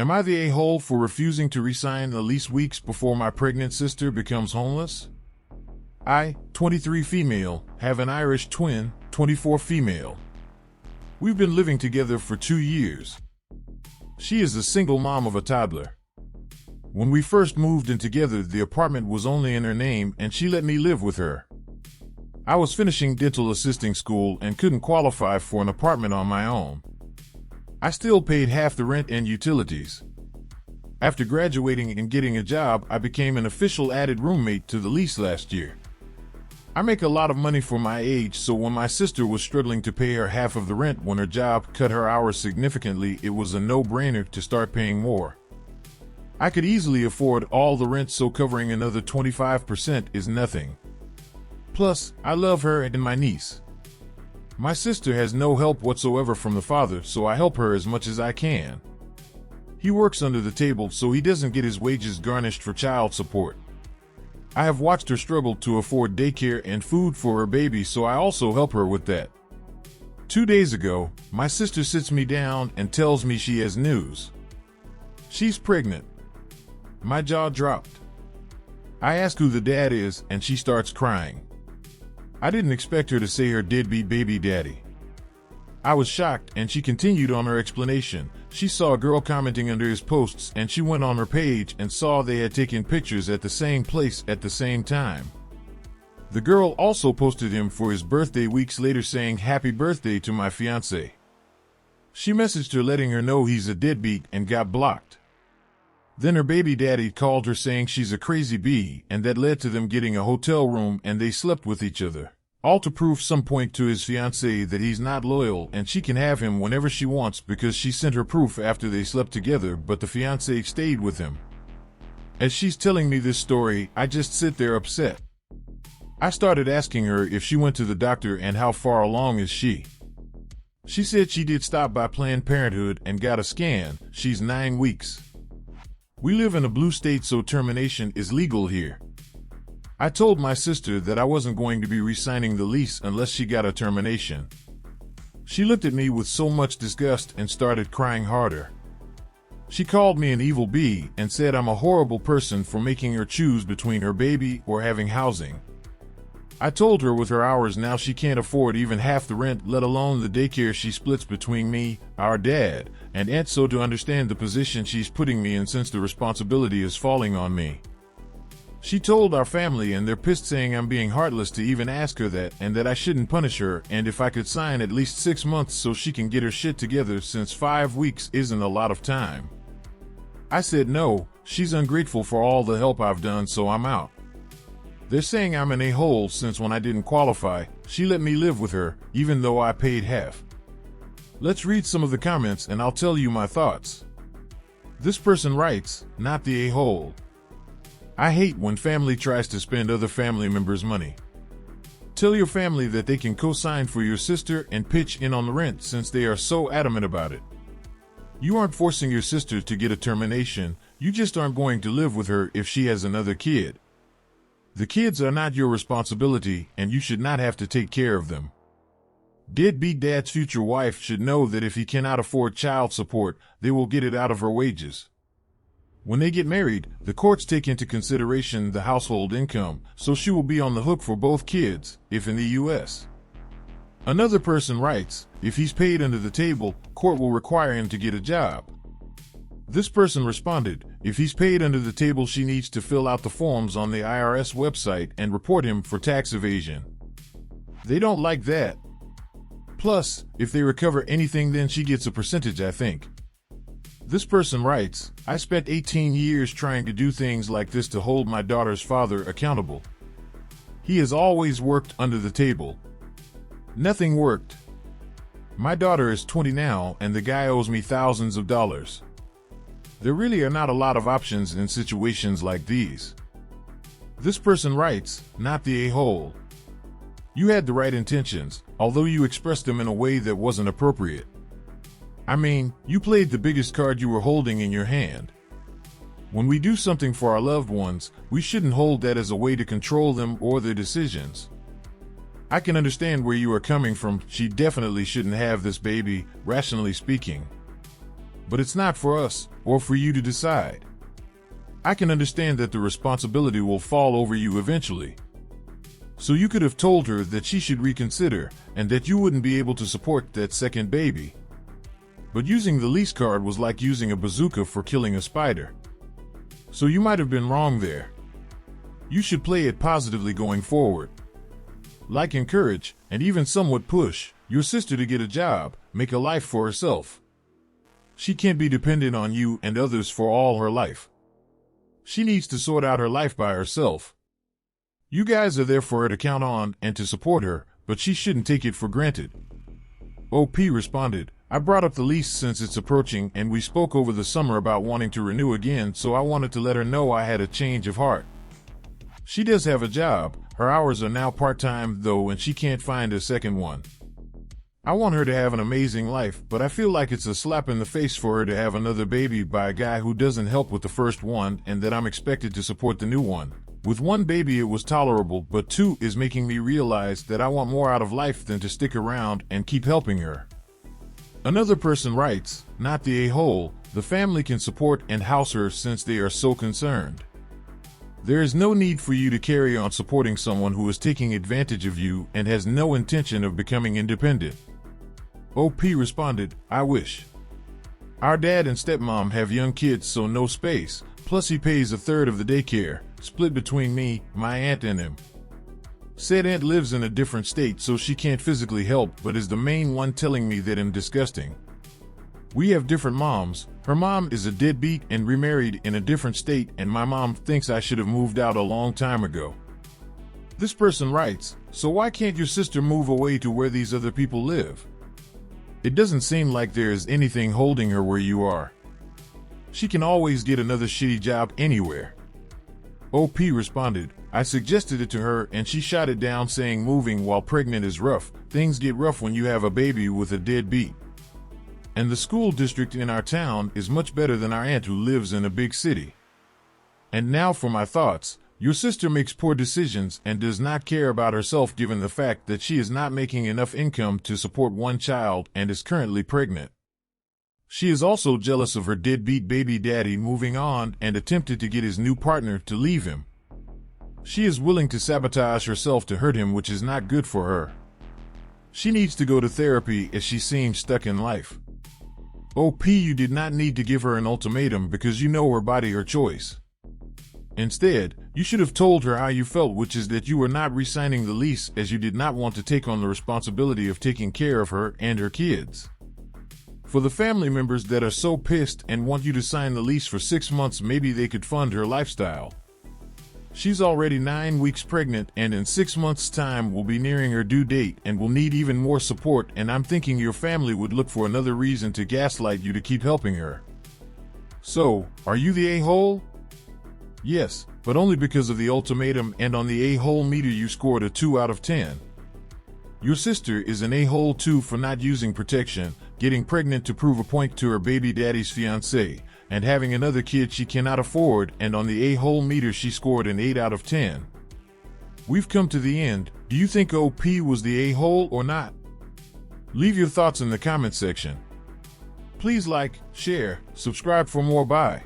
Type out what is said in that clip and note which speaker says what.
Speaker 1: Am I the a-hole for refusing to resign at least weeks before my pregnant sister becomes homeless? I, 23 female, have an Irish twin, 24 female. We've been living together for 2 years. She is a single mom of a toddler. When we first moved in together, the apartment was only in her name and she let me live with her. I was finishing dental assisting school and couldn't qualify for an apartment on my own. I still paid half the rent and utilities. After graduating and getting a job, I became an official added roommate to the lease last year. I make a lot of money for my age, so when my sister was struggling to pay her half of the rent when her job cut her hours significantly, it was a no-brainer to start paying more. I could easily afford all the rent, so covering another 25% is nothing. Plus, I love her and my niece. My sister has no help whatsoever from the father, so I help her as much as I can. He works under the table, so he doesn't get his wages garnished for child support. I have watched her struggle to afford daycare and food for her baby, so I also help her with that. 2 days ago, my sister sits me down and tells me she has news. She's pregnant. My jaw dropped. I ask who the dad is, and she starts crying. I didn't expect her to say her deadbeat baby daddy. I was shocked, and she continued on her explanation. She saw a girl commenting under his posts, and she went on her page and saw they had taken pictures at the same place at the same time. The girl also posted him for his birthday weeks later, saying happy birthday to my fiance. She messaged her letting her know he's a deadbeat and got blocked. Then her baby daddy called her saying she's a crazy bee, and that led to them getting a hotel room and they slept with each other. All to prove some point to his fiancée that he's not loyal and she can have him whenever she wants, because she sent her proof after they slept together, but the fiancé stayed with him. As she's telling me this story, I just sit there upset. I started asking her if she went to the doctor and how far along is she. She said she did stop by Planned Parenthood and got a scan. She's 9 weeks. We live in a blue state, so termination is legal here. I told my sister that I wasn't going to be re-signing the lease unless she got a termination. She looked at me with so much disgust and started crying harder. She called me an evil bee and said I'm a horrible person for making her choose between her baby or having housing. I told her with her hours now she can't afford even half the rent, let alone the daycare she splits between me, our dad, and Aunt, so to understand the position she's putting me in since the responsibility is falling on me. She told our family and they're pissed, saying I'm being heartless to even ask her that, and that I shouldn't punish her, and if I could sign at least 6 months so she can get her shit together, since 5 weeks isn't a lot of time. I said no, she's ungrateful for all the help I've done, so I'm out. They're saying I'm an a-hole since when I didn't qualify, she let me live with her, even though I paid half. Let's read some of the comments and I'll tell you my thoughts. This person writes, not the a-hole. I hate when family tries to spend other family members' money. Tell your family that they can co-sign for your sister and pitch in on the rent since they are so adamant about it. You aren't forcing your sister to get a termination, you just aren't going to live with her if she has another kid. The kids are not your responsibility, and you should not have to take care of them. Deadbeat dad's future wife should know that if he cannot afford child support, they will get it out of her wages. When they get married, the courts take into consideration the household income, so she will be on the hook for both kids, if in the U.S. Another person writes, if he's paid under the table, court will require him to get a job. This person responded, if he's paid under the table, she needs to fill out the forms on the IRS website and report him for tax evasion. They don't like that. Plus, if they recover anything, then she gets a percentage, I think. This person writes, I spent 18 years trying to do things like this to hold my daughter's father accountable. He has always worked under the table. Nothing worked. My daughter is 20 now, and the guy owes me thousands of dollars. There really are not a lot of options in situations like these. This person writes, not the a-hole. You had the right intentions, although you expressed them in a way that wasn't appropriate. I mean, you played the biggest card you were holding in your hand. When we do something for our loved ones, we shouldn't hold that as a way to control them or their decisions. I can understand where you are coming from. She definitely shouldn't have this baby, rationally speaking. but it's not for us or for you to decide. I can understand that the responsibility will fall over you eventually. So you could have told her that she should reconsider and that you wouldn't be able to support that second baby. But using the lease card was like using a bazooka for killing a spider. So you might have been wrong there. You should play it positively going forward. Like encourage, and even somewhat push, your sister to get a job, make a life for herself. She can't be dependent on you and others for all her life. She needs to sort out her life by herself. You guys are there for her to count on and to support her, but she shouldn't take it for granted. OP responded, I brought up the lease since it's approaching and we spoke over the summer about wanting to renew again, so I wanted to let her know I had a change of heart. She does have a job. Her hours are now part-time though, and she can't find a second one. I want her to have an amazing life, but I feel like it's a slap in the face for her to have another baby by a guy who doesn't help with the first one and that I'm expected to support the new one. With one baby it was tolerable, but two is making me realize that I want more out of life than to stick around and keep helping her. Another person writes, not the a-hole, the family can support and house her since they are so concerned. There is no need for you to carry on supporting someone who is taking advantage of you and has no intention of becoming independent. OP responded, I wish. Our dad and stepmom have young kids, so no space, plus he pays a third of the daycare, split between me, my aunt and him. Said aunt lives in a different state so she can't physically help but is the main one telling me that I'm disgusting. We have different moms. Her mom is a deadbeat and remarried in a different state, and my mom thinks I should have moved out a long time ago. This person writes, so why can't your sister move away to where these other people live? It doesn't seem like there is anything holding her where you are. She can always get another shitty job anywhere. OP responded, I suggested it to her and she shot it down saying moving while pregnant is rough. Things get rough when you have a baby with a deadbeat. And the school district in our town is much better than our aunt who lives in a big city. And now for my thoughts. Your sister makes poor decisions and does not care about herself given the fact that she is not making enough income to support one child and is currently pregnant. She is also jealous of her deadbeat baby daddy moving on and attempted to get his new partner to leave him. She is willing to sabotage herself to hurt him, which is not good for her. She needs to go to therapy as she seems stuck in life. OP, you did not need to give her an ultimatum because you know her body, her choice. Instead, you should have told her how you felt, which is that you were not re-signing the lease as you did not want to take on the responsibility of taking care of her and her kids. For the family members that are so pissed and want you to sign the lease for 6 months, maybe they could fund her lifestyle. She's already 9 weeks pregnant and in 6 months' time will be nearing her due date and will need even more support, and I'm thinking your family would look for another reason to gaslight you to keep helping her. So, are you the a-hole? Yes, but only because of the ultimatum, and on the a-hole meter you scored a 2 out of 10. Your sister is an a-hole too for not using protection, getting pregnant to prove a point to her baby daddy's fiancé, and having another kid she cannot afford, and on the a-hole meter she scored an 8 out of 10. We've come to the end. Do you think OP was the a-hole or not? Leave your thoughts in the comment section. Please like, share, subscribe for more. Bye.